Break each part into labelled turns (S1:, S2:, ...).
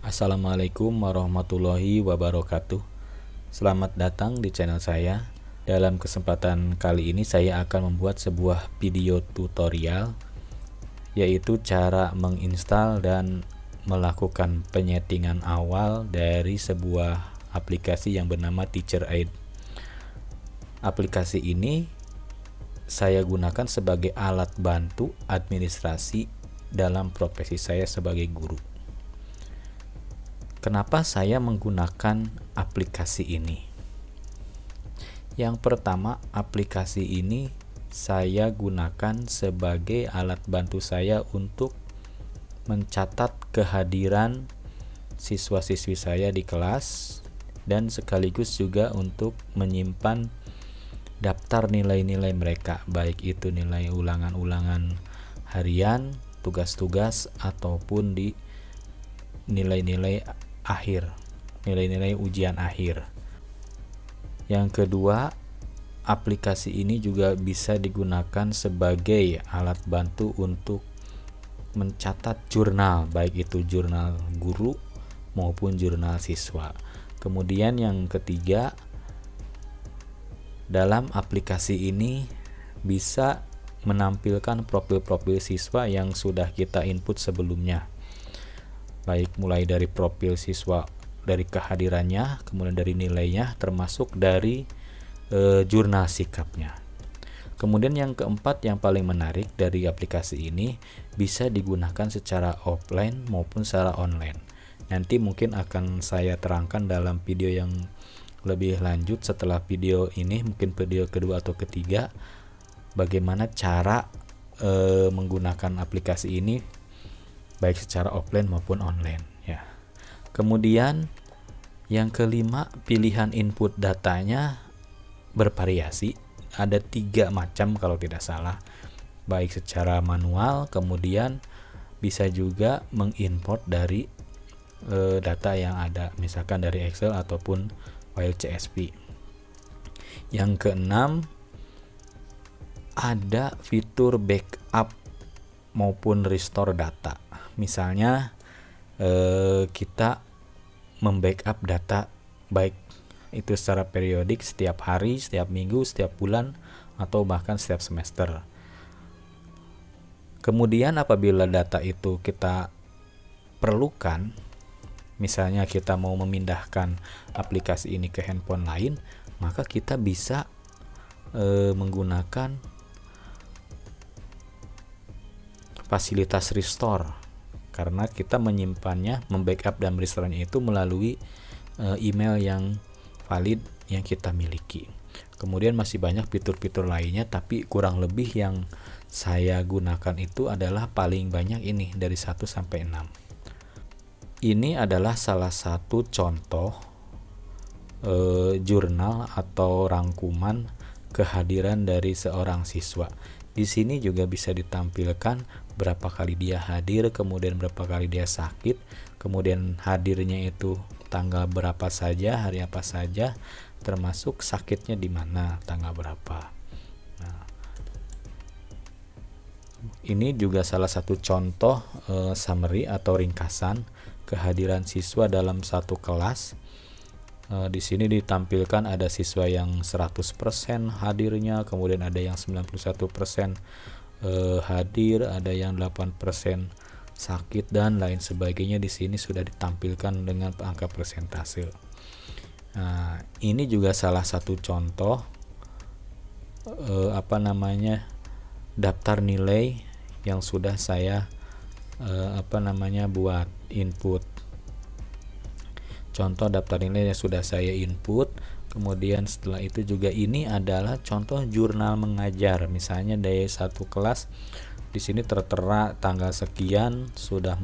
S1: Assalamualaikum warahmatullahi wabarakatuh. Selamat datang di channel saya. Dalam kesempatan kali ini saya akan membuat sebuah video tutorial, yaitu cara menginstal dan melakukan penyetingan awal dari sebuah aplikasi yang bernama TeacherAid. Aplikasi ini saya gunakan sebagai alat bantu administrasi dalam profesi saya sebagai guru. Kenapa saya menggunakan aplikasi ini? Yang pertama, aplikasi ini saya gunakan sebagai alat bantu saya untuk mencatat kehadiran siswa-siswi saya di kelas dan sekaligus juga untuk menyimpan daftar nilai-nilai mereka, baik itu nilai ulangan-ulangan harian, tugas-tugas, ataupun di nilai-nilai akhir, nilai-nilai ujian akhir. Yang kedua, aplikasi ini juga bisa digunakan sebagai alat bantu untuk mencatat jurnal, baik itu jurnal guru maupun jurnal siswa. Kemudian yang ketiga, dalam aplikasi ini bisa menampilkan profil-profil siswa yang sudah kita input sebelumnya, baik mulai dari profil siswa dari kehadirannya, kemudian dari nilainya, termasuk dari jurnal sikapnya. Kemudian yang keempat, yang paling menarik dari aplikasi ini, bisa digunakan secara offline maupun secara online. Nanti mungkin akan saya terangkan dalam video yang lebih lanjut setelah video ini, mungkin video kedua atau ketiga, bagaimana cara menggunakan aplikasi ini baik secara offline maupun online ya. Kemudian yang kelima, pilihan input datanya bervariasi, ada 3 macam kalau tidak salah, baik secara manual, kemudian bisa juga mengimport dari data yang ada, misalkan dari Excel ataupun file CSV. Yang keenam, ada fitur backup maupun restore data. Misalnya kita membackup data baik itu secara periodik, setiap hari, setiap minggu, setiap bulan, atau bahkan setiap semester. Kemudian apabila data itu kita perlukan, misalnya kita mau memindahkan aplikasi ini ke handphone lain, maka kita bisa menggunakan fasilitas restore, karena kita menyimpannya, membackup dan merestorenya itu melalui email yang valid yang kita miliki. Kemudian masih banyak fitur-fitur lainnya, tapi kurang lebih yang saya gunakan itu adalah paling banyak ini, dari 1 sampai 6. Ini adalah salah satu contoh jurnal atau rangkuman kehadiran dari seorang siswa. Di sini juga bisa ditampilkan berapa kali dia hadir, kemudian berapa kali dia sakit, kemudian hadirnya itu tanggal berapa saja, hari apa saja, termasuk sakitnya di mana, tanggal berapa. Nah, ini juga salah satu contoh summary atau ringkasan kehadiran siswa dalam satu kelas. Di sini ditampilkan ada siswa yang 100% hadirnya, kemudian ada yang 91% hadir, ada yang 8% sakit, dan lain sebagainya. Di sini sudah ditampilkan dengan angka persentase. Nah, ini juga salah satu contoh daftar nilai yang sudah saya buat input. Contoh daftar nilai yang sudah saya input. Kemudian setelah itu juga ini adalah contoh jurnal mengajar. Misalnya dari satu kelas, di sini tertera tanggal sekian sudah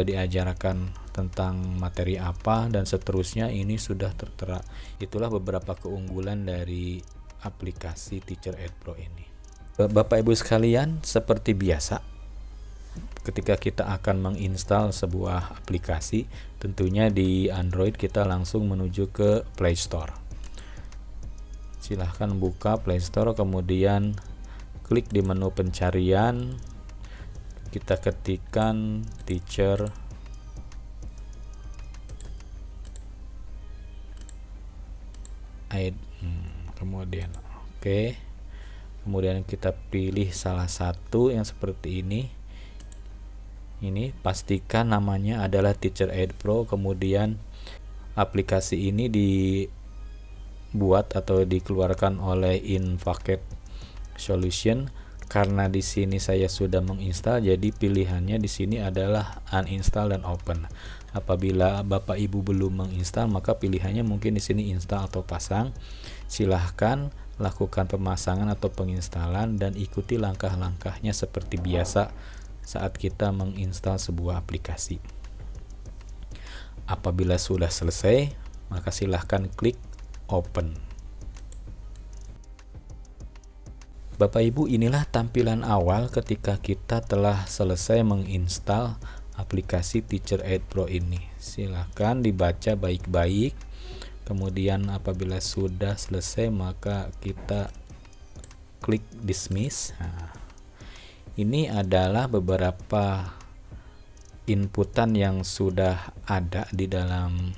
S1: diajarkan tentang materi apa, dan seterusnya ini sudah tertera. Itulah beberapa keunggulan dari aplikasi TeacherAid Pro ini. Bapak Ibu sekalian, seperti biasa, ketika kita akan menginstal sebuah aplikasi, tentunya di Android kita langsung menuju ke Play Store. Silahkan buka Play Store, kemudian klik di menu pencarian, kita ketikkan kemudian oke. Kemudian kita pilih salah satu yang seperti ini. Ini pastikan namanya adalah Teacher Aid Pro. Kemudian aplikasi ini dibuat atau dikeluarkan oleh InPacket Solution. Karena di sini saya sudah menginstal, jadi pilihannya di sini adalah uninstall dan open. Apabila Bapak Ibu belum menginstal, maka pilihannya mungkin di sini install atau pasang. Silahkan lakukan pemasangan atau penginstalan dan ikuti langkah-langkahnya seperti biasa saat kita menginstal sebuah aplikasi. Apabila sudah selesai, maka silahkan klik open. Bapak Ibu, inilah tampilan awal ketika kita telah selesai menginstal aplikasi Teacher Aid Pro ini. Silahkan dibaca baik-baik. Kemudian apabila sudah selesai, maka kita klik dismiss. Nah, ini adalah beberapa inputan yang sudah ada di dalam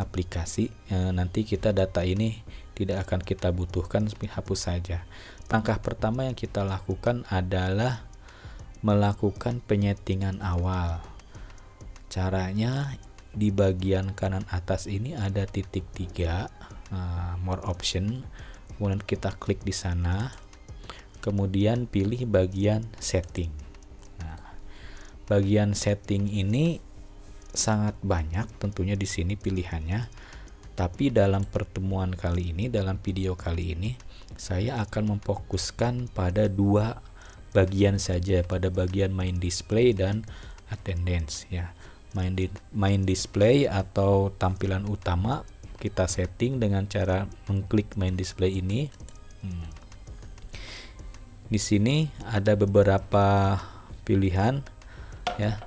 S1: aplikasi. Nanti kita data ini tidak akan kita butuhkan, hapus saja. Langkah pertama yang kita lakukan adalah melakukan penyetingan awal. Caranya di bagian kanan atas ini ada titik 3, more option. Kemudian kita klik di sana. Kemudian pilih bagian setting. Nah, bagian setting ini sangat banyak tentunya di sini pilihannya. Tapi dalam pertemuan kali ini, dalam video kali ini, saya akan memfokuskan pada 2 bagian saja, pada bagian main display dan attendance ya. Main display atau tampilan utama kita setting dengan cara mengklik main display ini. Di sini ada beberapa pilihan ya.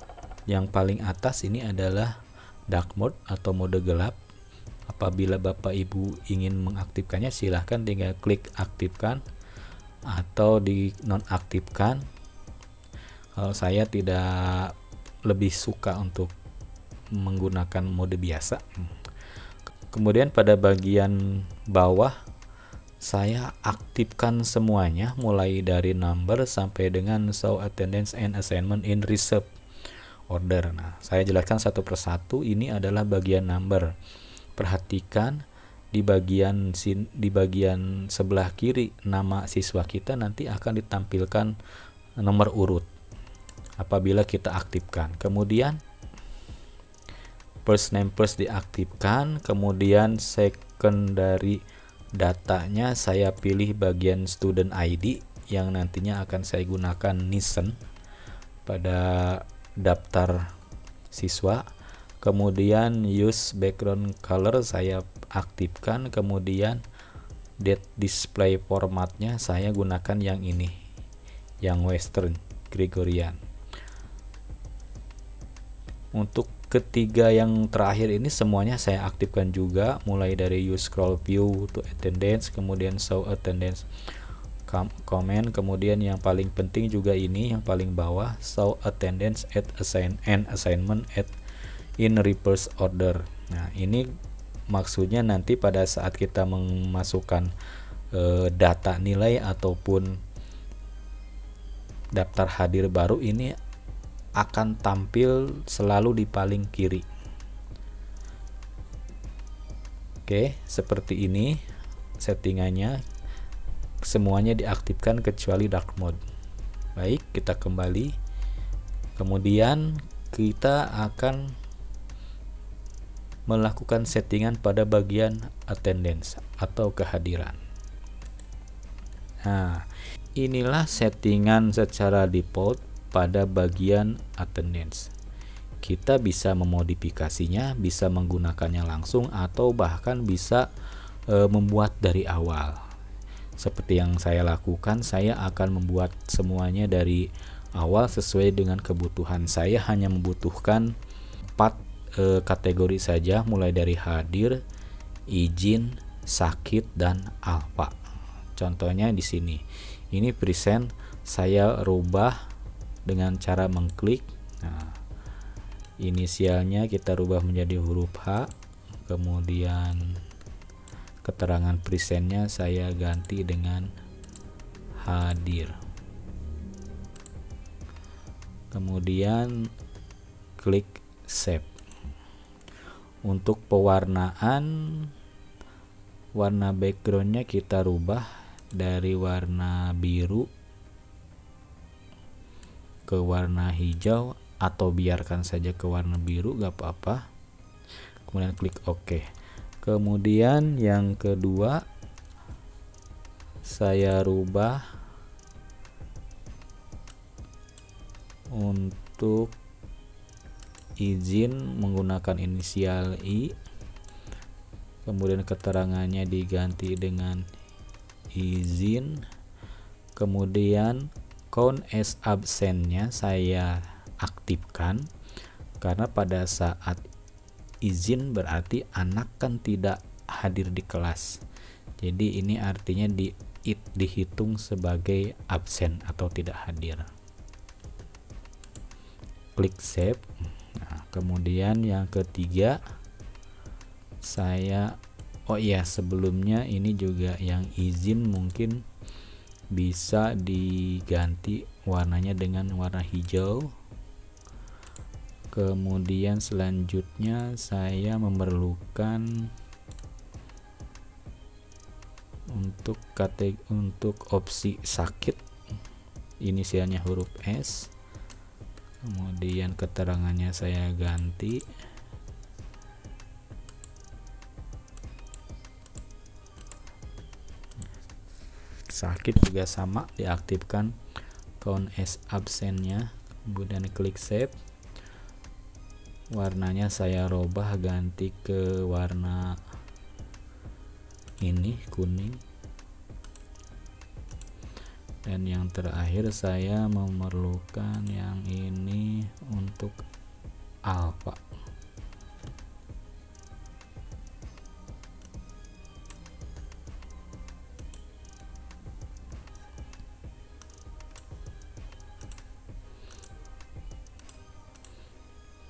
S1: Yang paling atas ini adalah dark mode atau mode gelap. Apabila Bapak Ibu ingin mengaktifkannya, silahkan tinggal klik aktifkan atau di nonaktifkan. Kalau saya tidak lebih suka untuk menggunakan mode biasa. Kemudian pada bagian bawah saya aktifkan semuanya, mulai dari number sampai dengan show attendance and assignment in reserve order. Nah, saya jelaskan satu persatu. Ini adalah bagian number. Perhatikan di bagian sebelah kiri nama siswa kita nanti akan ditampilkan nomor urut apabila kita aktifkan. Kemudian first name first diaktifkan. Kemudian secondary datanya saya pilih bagian student ID yang nantinya akan saya gunakan Nissen pada daftar siswa. Kemudian use background color saya aktifkan. Kemudian date display formatnya saya gunakan yang ini, yang Western Gregorian. Untuk ketiga yang terakhir ini semuanya saya aktifkan juga, mulai dari use scroll view to attendance, kemudian show attendance comment, kemudian yang paling penting juga ini yang paling bawah, show attendance at assignment at in reverse order. Nah, ini maksudnya nanti pada saat kita memasukkan data nilai ataupun daftar hadir baru, ini akan tampil selalu di paling kiri. Oke, seperti ini settingannya, semuanya diaktifkan kecuali dark mode. Baik, kita kembali. Kemudian kita akan melakukan settingan pada bagian attendance atau kehadiran. Nah, inilah settingan secara default pada bagian attendance. Kita bisa memodifikasinya, bisa menggunakannya langsung, atau bahkan bisa membuat dari awal. Seperti yang saya lakukan, saya akan membuat semuanya dari awal sesuai dengan kebutuhan. Saya hanya membutuhkan 4 kategori saja, mulai dari hadir, izin, sakit, dan alfa. Contohnya di sini. Ini present saya rubah dengan cara mengklik. Nah, inisialnya kita rubah menjadi huruf H, kemudian keterangan presentnya saya ganti dengan hadir. Kemudian klik save. Untuk pewarnaan, warna backgroundnya kita rubah dari warna biru ke warna hijau, atau biarkan saja ke warna biru, gak apa-apa. Kemudian klik OK. Kemudian yang kedua, saya rubah untuk izin menggunakan inisial I, kemudian keterangannya diganti dengan izin, kemudian count as absent-nya saya aktifkan, karena pada saat izin berarti anak kan tidak hadir di kelas, jadi ini artinya dihitung sebagai absen atau tidak hadir. Klik save. Nah, kemudian yang ketiga, saya sebelumnya ini juga yang izin mungkin bisa diganti warnanya dengan warna hijau. Kemudian selanjutnya saya memerlukan untuk opsi sakit, inisialnya huruf S. Kemudian keterangannya saya ganti. Sakit juga sama, diaktifkan count as absent-nya, kemudian klik save. Warnanya saya robah ganti ke warna ini, kuning. Dan yang terakhir saya memerlukan yang ini untuk alfa.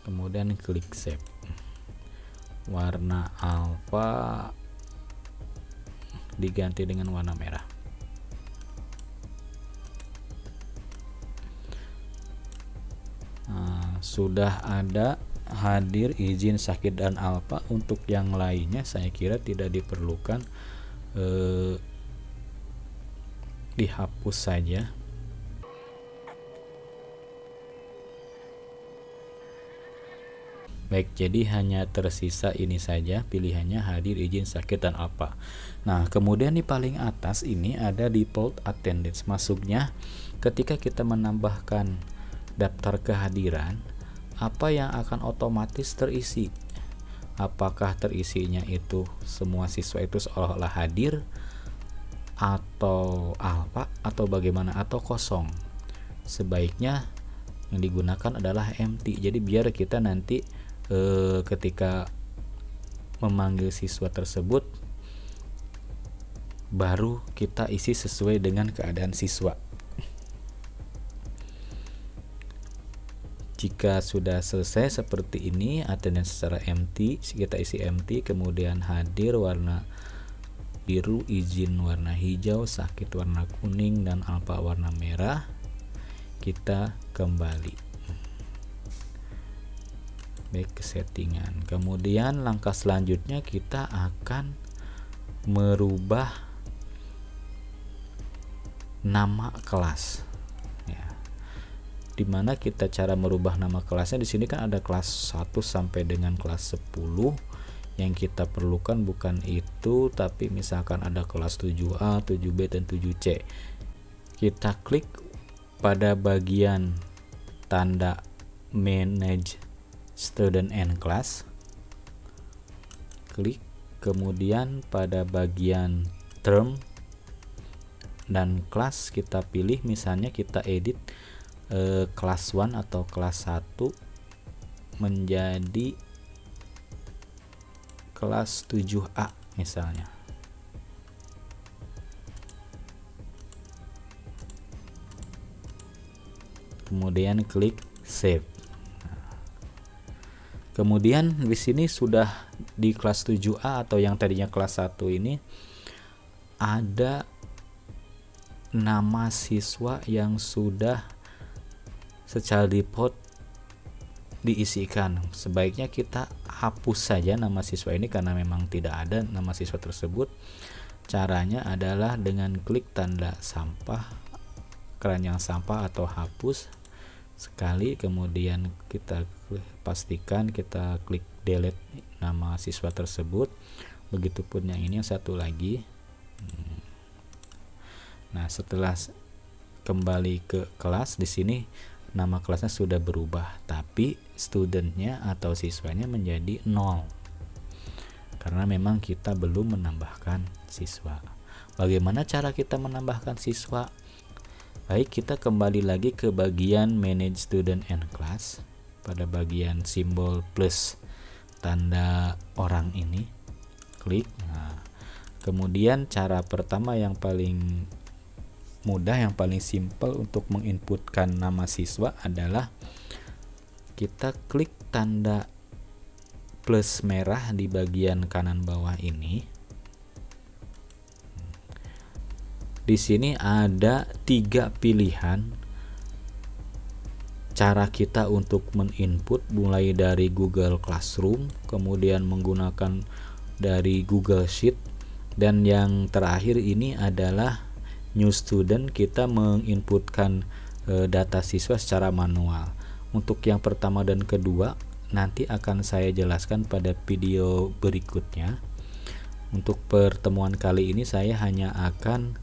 S1: Kemudian klik save. Warna alfa diganti dengan warna merah. Sudah ada hadir, izin, sakit, dan alfa. Untuk yang lainnya saya kira tidak diperlukan, dihapus saja. Baik, jadi hanya tersisa ini saja pilihannya, hadir, izin, sakit, dan alfa. Nah, kemudian di paling atas ini ada default attendance. Masuknya ketika kita menambahkan daftar kehadiran, apa yang akan otomatis terisi? Apakah terisinya itu semua siswa itu seolah-olah hadir, atau alfa, atau bagaimana, atau kosong? Sebaiknya yang digunakan adalah empty. Jadi biar kita nanti ketika memanggil siswa tersebut baru kita isi sesuai dengan keadaan siswa. Jika sudah selesai seperti ini, attendance secara empty, kita isi empty, kemudian hadir warna biru, izin warna hijau, sakit warna kuning, dan alfa warna merah. Kita kembali baik ke settingan. Kemudian langkah selanjutnya kita akan merubah nama kelas. Dimana kita cara merubah nama kelasnya, di sini kan ada kelas 1 sampai dengan kelas 10. Yang kita perlukan bukan itu, tapi misalkan ada kelas 7A, 7B, dan 7C. Kita klik pada bagian tanda manage student and class, klik, kemudian pada bagian term dan kelas kita pilih, misalnya kita edit kelas 1 atau kelas 1 menjadi kelas 7A misalnya. Kemudian klik save. Kemudian di sini sudah di kelas 7A atau yang tadinya kelas 1 ini ada nama siswa yang sudah secara default diisikan. Sebaiknya kita hapus saja nama siswa ini karena memang tidak ada nama siswa tersebut. Caranya adalah dengan klik tanda sampah, keranjang sampah atau hapus sekali, kemudian kita pastikan kita klik delete nama siswa tersebut. Begitupun yang ini, yang satu lagi. Nah, setelah kembali ke kelas, di sini nama kelasnya sudah berubah, tapi studentnya atau siswanya menjadi 0 karena memang kita belum menambahkan siswa. Bagaimana cara kita menambahkan siswa? Baik, kita kembali lagi ke bagian Manage Student and Class. Pada bagian simbol plus tanda orang ini, klik. Nah, kemudian cara pertama yang paling mudah, yang paling simple untuk menginputkan nama siswa adalah kita klik tanda plus merah di bagian kanan bawah ini. Di sini ada 3 pilihan cara kita untuk menginput, mulai dari Google Classroom, kemudian menggunakan dari Google Sheet, dan yang terakhir ini adalah New Student, kita menginputkan data siswa secara manual. Untuk yang pertama dan kedua nanti akan saya jelaskan pada video berikutnya. Untuk pertemuan kali ini saya hanya akan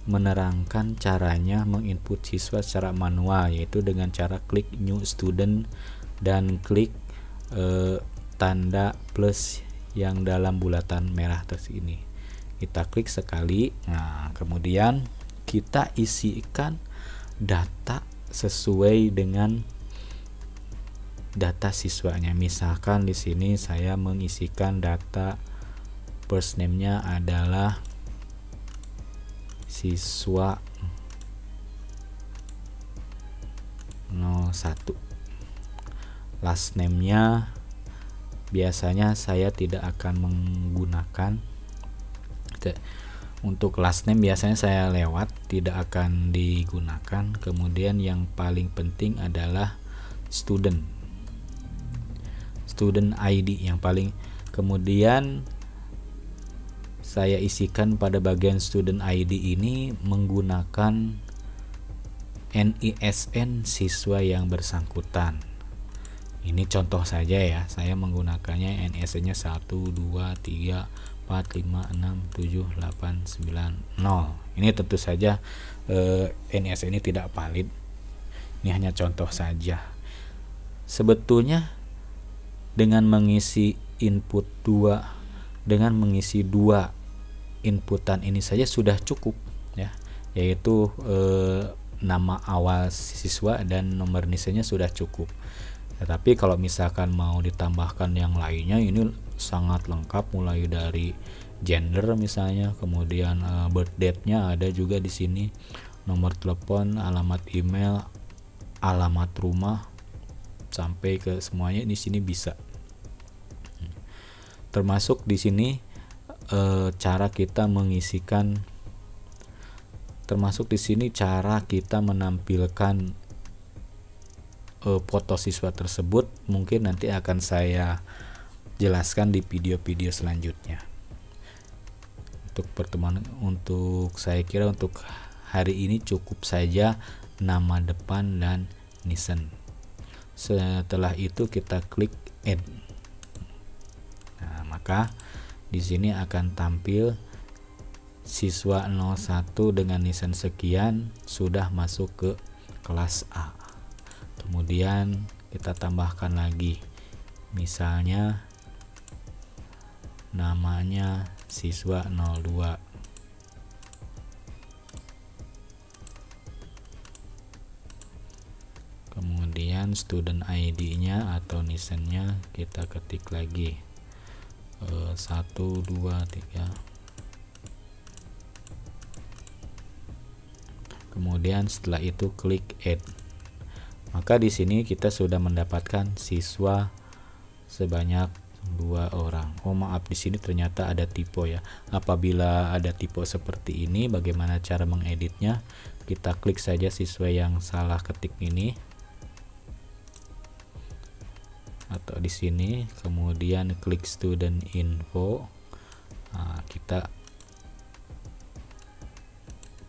S1: menerangkan caranya menginput siswa secara manual, yaitu dengan cara klik New Student dan klik tanda plus yang dalam bulatan merah tersini. Kita klik sekali. Nah, kemudian kita isikan data sesuai dengan data siswanya. Misalkan di sini saya mengisikan data first name-nya adalah siswa 01. Last name-nya biasanya saya tidak akan menggunakan. Untuk last name biasanya saya lewat, tidak akan digunakan. Kemudian yang paling penting adalah student ID yang paling. Kemudian saya isikan pada bagian student ID ini menggunakan NISN siswa yang bersangkutan. Ini contoh saja ya, saya menggunakannya NISN-nya 1, 2, 3, 4, 5, 6, 7, 8, 9, 0. Ini tentu saja NISN ini tidak valid. Ini hanya contoh saja. Sebetulnya dengan mengisi mengisi dua inputan ini saja sudah cukup ya, yaitu nama awal siswa dan nomor NISN-nya sudah cukup. Tetapi kalau misalkan mau ditambahkan yang lainnya, ini sangat lengkap, mulai dari gender misalnya, kemudian birth date-nya ada juga di sini, nomor telepon, alamat email, alamat rumah, sampai ke semuanya di sini bisa. Termasuk di sini cara kita mengisikan, termasuk di sini cara kita menampilkan foto siswa tersebut. Mungkin nanti akan saya jelaskan di video-video selanjutnya. Untuk saya kira untuk hari ini cukup saja nama depan dan NISN. Setelah itu kita klik add. Nah, maka di sini akan tampil siswa 01 dengan NISN sekian sudah masuk ke kelas A. Kemudian kita tambahkan lagi, misalnya namanya siswa 02. Kemudian student ID-nya atau NISN-nya kita ketik lagi 1, 2, 3. Kemudian setelah itu klik add. Maka di sini kita sudah mendapatkan siswa sebanyak 2 orang. Oh maaf, di sini ternyata ada typo ya. Apabila ada typo seperti ini, bagaimana cara mengeditnya? Kita klik saja siswa yang salah ketik ini, atau di sini, kemudian klik student info. Nah, kita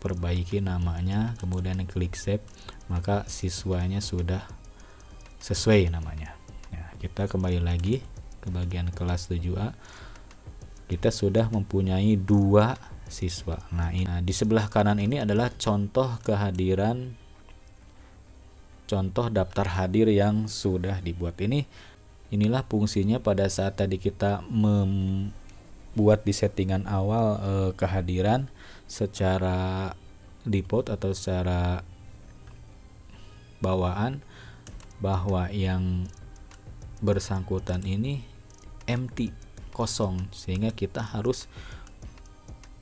S1: perbaiki namanya, kemudian klik save, maka siswanya sudah sesuai namanya. Nah, kita kembali lagi ke bagian kelas 7A. Kita sudah mempunyai 2 siswa. Nah, di sebelah kanan ini adalah contoh kehadiran, contoh daftar hadir yang sudah dibuat. Inilah fungsinya pada saat tadi kita membuat di settingan awal kehadiran secara default atau secara bawaan, bahwa yang bersangkutan ini empty, kosong, sehingga kita harus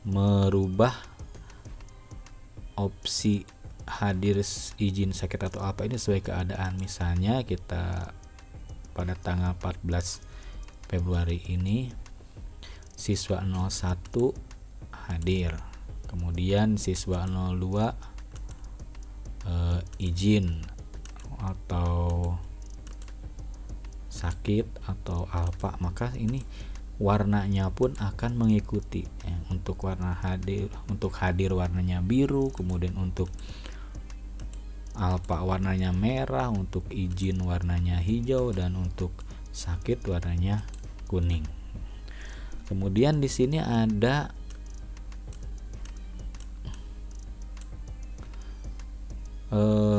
S1: merubah opsi hadir izin sakit atau apa ini sesuai keadaan. Misalnya kita pada tanggal 14 Februari ini siswa 01 hadir, kemudian siswa 02 izin atau sakit atau apa, maka ini warnanya pun akan mengikuti ya. Untuk warna hadir, untuk hadir warnanya biru, kemudian untuk alfa warnanya merah, untuk izin warnanya hijau, dan untuk sakit warnanya kuning. Kemudian di sini ada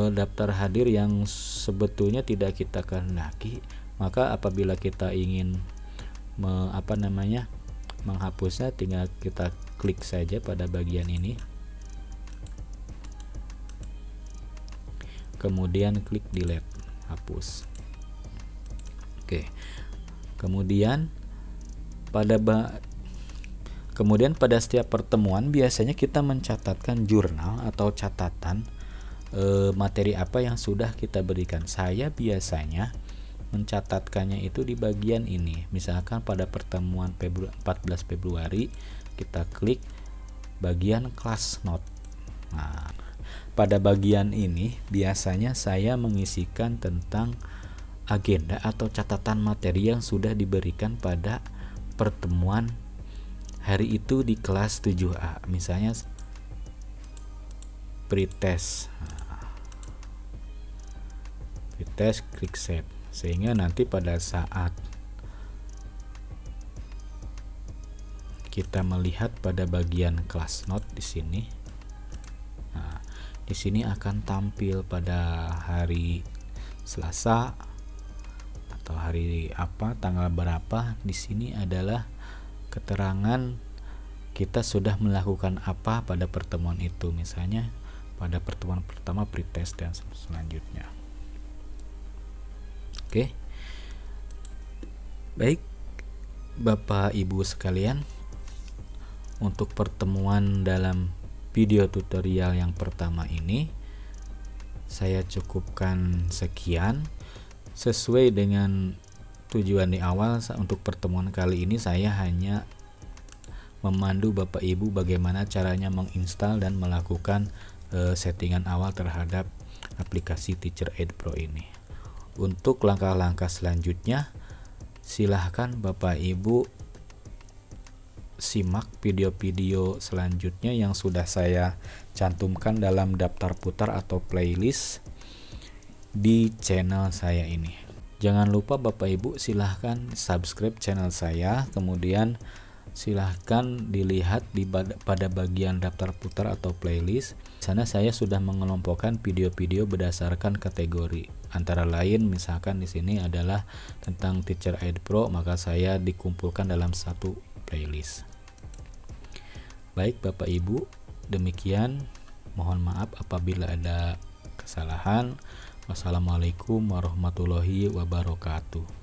S1: daftar hadir yang sebetulnya tidak kita kehendaki, maka apabila kita ingin menghapusnya, tinggal kita klik saja pada bagian ini, kemudian klik delete, hapus. Oke. Kemudian pada setiap pertemuan biasanya kita mencatatkan jurnal atau catatan materi apa yang sudah kita berikan. Saya biasanya mencatatkannya itu di bagian ini. Misalkan pada pertemuan 14 Februari kita klik bagian class note. Nah, pada bagian ini biasanya saya mengisikan tentang agenda atau catatan materi yang sudah diberikan pada pertemuan hari itu di kelas 7A. Misalnya pretest. Pretest, klik save. Sehingga nanti pada saat kita melihat pada bagian class note di sini, nah, di sini akan tampil pada hari Selasa atau hari apa, tanggal berapa. Di sini adalah keterangan kita sudah melakukan apa pada pertemuan itu. Misalnya pada pertemuan pertama pretest dan selanjutnya. Oke. Baik, Bapak Ibu sekalian, untuk pertemuan dalam video tutorial yang pertama ini saya cukupkan sekian. Sesuai dengan tujuan di awal, untuk pertemuan kali ini saya hanya memandu Bapak Ibu bagaimana caranya menginstal dan melakukan settingan awal terhadap aplikasi Teacher Aid Pro ini. Untuk langkah-langkah selanjutnya, silahkan Bapak Ibu simak video-video selanjutnya yang sudah saya cantumkan dalam daftar putar atau playlist di channel saya ini. Jangan lupa Bapak Ibu silahkan subscribe channel saya, kemudian silahkan dilihat pada bagian daftar putar atau playlist. Di sana saya sudah mengelompokkan video-video berdasarkan kategori. Antara lain misalkan di sini adalah tentang Teacher Aid Pro, maka saya dikumpulkan dalam satu playlist. Baik Bapak Ibu, demikian. Mohon maaf apabila ada kesalahan. Wassalamualaikum warahmatullahi wabarakatuh.